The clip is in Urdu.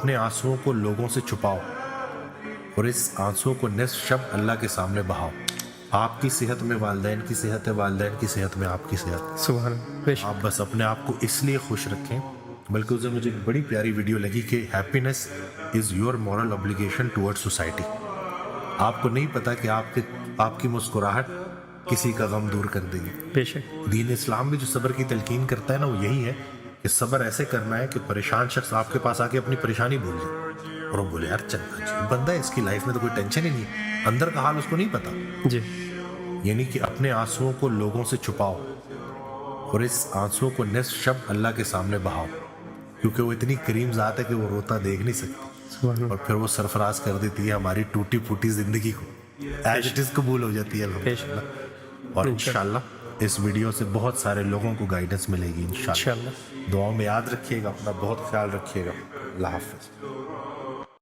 اپنے آنسوؤں کو لوگوں سے چھپاؤ اور اس آنسوؤں کو نصف شب اللہ کے سامنے بہاؤ. آپ کی صحت میں والدین کی صحت ہے, والدین کی صحت میں آپ کی صحت. سبحان اللہ. بے شک. آپ بس اپنے آپ کو اس لیے خوش رکھیں. بلکہ اسے مجھے ایک بڑی پیاری ویڈیو لگی کہ happiness is your moral obligation toward society. آپ کو نہیں پتا کہ آپ کی مسکراہٹ کسی کا غم دور کر دے گی. بے شک. دین اسلام بھی جو صبر کی تلقین کرتا ہے نا, وہ یہی ہے کہ صبر ایسے کرنا ہے کہ پریشان شخص آپ کے پاس آ کے اپنی پریشانی بھول جائے اور وہ بولے یار چل عجیب بندہ ہے, اس کی لائف میں تو کوئی ٹینشن ہی نہیں, اندر کا حال اس کو نہیں پتا. جی. یعنی کہ اپنے آنسوؤں کو لوگوں سے چھپاؤ اور اس آنسوؤں کو نصف شب اللہ کے سامنے بہاؤ, کیونکہ وہ اتنی کریم ذات ہے کہ وہ روتا دیکھ نہیں سکتی, سبحان اور اللہ. پھر وہ سرفراز کر دیتی ہے ہماری ٹوٹی پھوٹی زندگی کو, ایز اٹ از قبول ہو جاتی ہے بے الحمدللہ. شک. اور انشاءاللہ اس ویڈیو سے بہت سارے لوگوں کو گائیڈنس ملے گی انشاءاللہ. انشاءاللہ. دعاؤں میں یاد رکھیے گا, اپنا بہت خیال رکھیے گا. اللہ حافظ.